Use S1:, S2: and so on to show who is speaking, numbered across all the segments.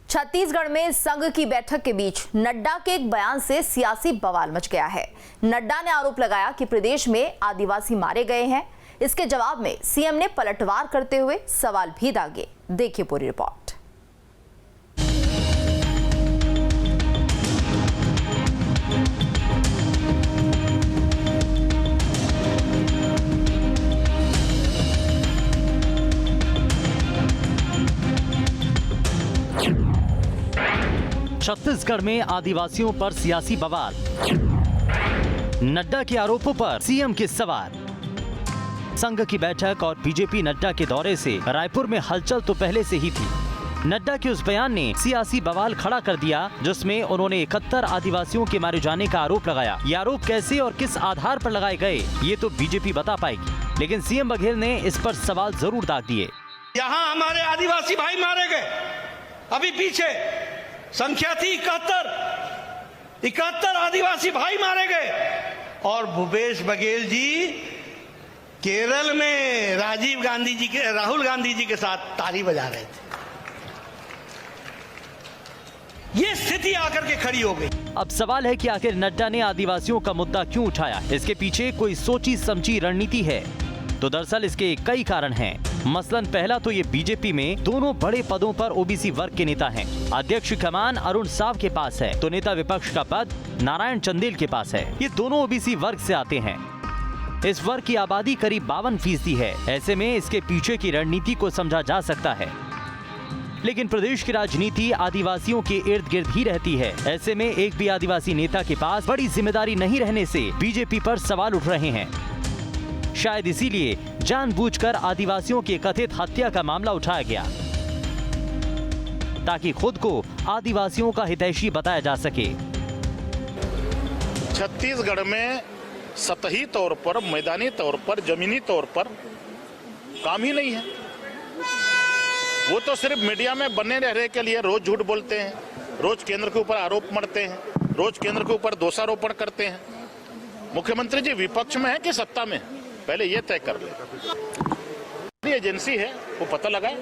S1: छत्तीसगढ़ में संघ की बैठक के बीच नड्डा के एक बयान से सियासी बवाल मच गया है। नड्डा ने आरोप लगाया कि प्रदेश में आदिवासी मारे गए हैं। इसके जवाब में सीएम ने पलटवार करते हुए सवाल भी दागे। देखिए पूरी रिपोर्ट।
S2: छत्तीसगढ़ में आदिवासियों पर सियासी बवाल, नड्डा के आरोपों पर सीएम के सवाल। संघ की बैठक और बीजेपी नड्डा के दौरे से रायपुर में हलचल तो पहले से ही थी। नड्डा के उस बयान ने सियासी बवाल खड़ा कर दिया जिसमें उन्होंने 71 आदिवासियों के मारे जाने का आरोप लगाया। ये आरोप कैसे और किस आधार पर लगाए गए ये तो बीजेपी बता पाएगी, लेकिन सीएम बघेल ने इस पर सवाल जरूर दाग दिए।
S3: यहाँ हमारे आदिवासी भाई मारे गए, अभी पीछे संख्या थी 71 आदिवासी भाई मारे गए। और भूपेश बघेल जी केरल में राहुल गांधी जी के साथ ताली बजा रहे थे। ये स्थिति आकर के खड़ी हो गई।
S2: अब सवाल है कि आखिर नड्डा ने आदिवासियों का मुद्दा क्यों उठाया? इसके पीछे कोई सोची समझी रणनीति है? तो दरअसल इसके कई कारण हैं। मसलन पहला तो ये बीजेपी में दोनों बड़े पदों पर ओबीसी वर्ग के नेता हैं। अध्यक्ष कमान अरुण साव के पास है तो नेता विपक्ष का पद नारायण चंदेल के पास है। ये दोनों ओबीसी वर्ग से आते हैं। इस वर्ग की आबादी करीब 52% है। ऐसे में इसके पीछे की रणनीति को समझा जा सकता है, लेकिन प्रदेश की राजनीति आदिवासियों के इर्द गिर्द ही रहती है। ऐसे में एक भी आदिवासी नेता के पास बड़ी जिम्मेदारी नहीं रहने से बीजेपी पर सवाल उठ रहे हैं। शायद इसीलिए जानबूझकर आदिवासियों की कथित हत्या का मामला उठाया गया ताकि खुद को आदिवासियों का हितैषी बताया जा सके।
S4: छत्तीसगढ़ में सतही तौर पर, मैदानी तौर पर, जमीनी तौर पर काम ही नहीं है। वो तो सिर्फ मीडिया में बने रहने के लिए रोज झूठ बोलते हैं, रोज केंद्र के ऊपर आरोप मढ़ते हैं, रोज केंद्र के ऊपर दोषारोपण करते हैं। मुख्यमंत्री जी विपक्ष में है कि सत्ता में है, पहले ये तय कर ले। एजेंसी है वो पता लगाए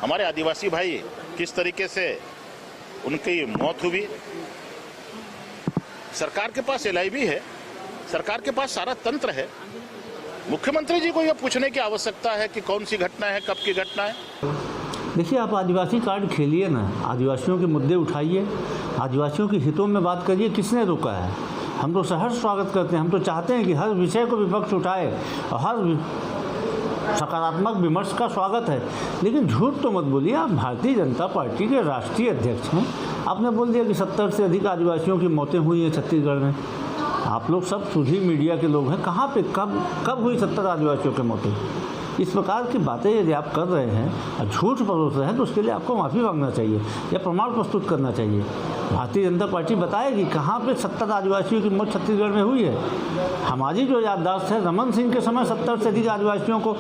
S4: हमारे आदिवासी भाई किस तरीके से उनकी मौत हुई। सरकार के पास LIB है, सरकार के पास सारा तंत्र है। मुख्यमंत्री जी को यह पूछने की आवश्यकता है कि कौन सी घटना है, कब की घटना है।
S5: देखिए, आप आदिवासी कार्ड खेलिए ना, आदिवासियों के मुद्दे उठाइए, आदिवासियों के हितों में बात करिए। किसने रोका है? हम तो सहर्ष स्वागत करते हैं। हम तो चाहते हैं कि हर विषय को विपक्ष उठाए और हर सकारात्मक विमर्श का स्वागत है। लेकिन झूठ तो मत बोलिए। आप भारतीय जनता पार्टी के राष्ट्रीय अध्यक्ष हैं। आपने बोल दिया कि 70 से अधिक आदिवासियों की मौतें हुई हैं छत्तीसगढ़ में। आप लोग सब सुधी मीडिया के लोग हैं। कहाँ पे कब हुई 70 आदिवासियों की मौतें? इस प्रकार की बातें यदि आप कर रहे हैं और झूठ परोस रहे हैं तो उसके लिए आपको माफ़ी मांगना चाहिए या प्रमाण प्रस्तुत करना चाहिए। भारतीय जनता पार्टी बताएगी कहाँ पे 70 आदिवासियों की मौत छत्तीसगढ़ में हुई है। हमारी जो याददाश्त है, रमन सिंह के समय 70 से अधिक आदिवासियों को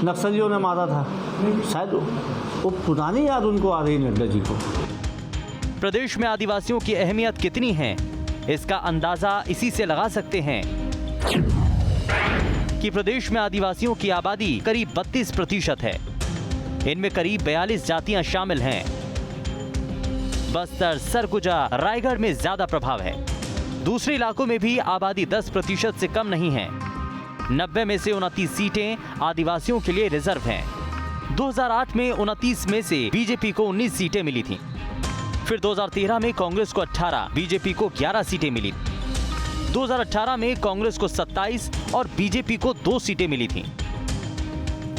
S5: नक्सलियों ने मारा था। शायद वो पुरानी याद उनको आ रही नड्डा जी को।
S2: प्रदेश में आदिवासियों की अहमियत कितनी है, इसका अंदाजा इसी से लगा सकते हैं कि प्रदेश में आदिवासियों की आबादी करीब 32% है। इनमें करीब 42 जातियां शामिल हैं। बस्तर, सरगुजा, रायगढ़ में ज्यादा प्रभाव है। दूसरे इलाकों में भी आबादी 10% से कम नहीं है। 90 में से 29 सीटें आदिवासियों के लिए रिजर्व हैं। 2008 में 29 में से बीजेपी को 19 सीटें मिली थीं। फिर 2013 में कांग्रेस को 18, बीजेपी को 11 सीटें मिली। 2018 में कांग्रेस को 27 और बीजेपी को 2 सीटें मिली थीं।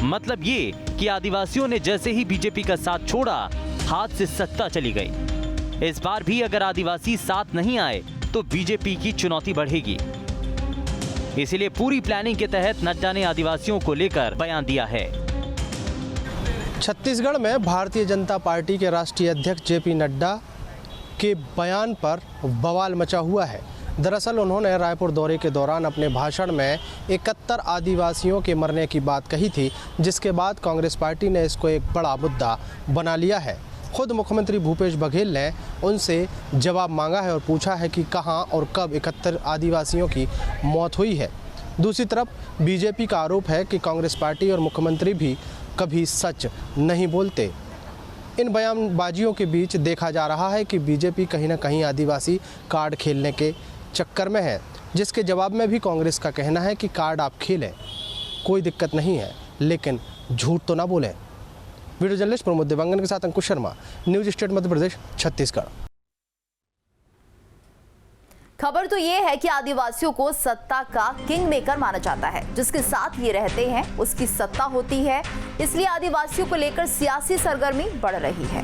S2: मतलब ये कि आदिवासियों ने जैसे ही बीजेपी का साथ छोड़ा, हाथ से सत्ता चली गई। इस बार भी अगर आदिवासी साथ नहीं आए तो बीजेपी की चुनौती बढ़ेगी। इसलिए पूरी प्लानिंग के तहत नड्डा ने आदिवासियों को लेकर बयान दिया है।
S6: छत्तीसगढ़ में भारतीय जनता पार्टी के राष्ट्रीय अध्यक्ष JP नड्डा के बयान पर बवाल मचा हुआ है। दरअसल उन्होंने रायपुर दौरे के दौरान अपने भाषण में 71 आदिवासियों के मरने की बात कही थी, जिसके बाद कांग्रेस पार्टी ने इसको एक बड़ा मुद्दा बना लिया है। खुद मुख्यमंत्री भूपेश बघेल ने उनसे जवाब मांगा है और पूछा है कि कहां और कब 71 आदिवासियों की मौत हुई है। दूसरी तरफ बीजेपी का आरोप है कि कांग्रेस पार्टी और मुख्यमंत्री भी कभी सच नहीं बोलते। इन बयानबाजियों के बीच देखा जा रहा है कि बीजेपी कहीं ना कहीं आदिवासी कार्ड खेलने के चक्कर में है, जिसके जवाब में भी कांग्रेस का कहना है कि कार्ड आप खेलें, कोई दिक्कत नहीं है, लेकिन झूठ तो ना बोलें। वीडियो जर्नलिस्ट प्रमोद देवांगन के साथ अंकुश शर्मा, न्यूज स्टेट मध्य प्रदेश, छत्तीसगढ़।
S1: खबर तो ये है कि आदिवासियों को सत्ता का किंग मेकर माना जाता है। जिसके साथ ये रहते हैं उसकी सत्ता होती है, इसलिए आदिवासियों को लेकर सियासी सरगर्मी बढ़ रही है।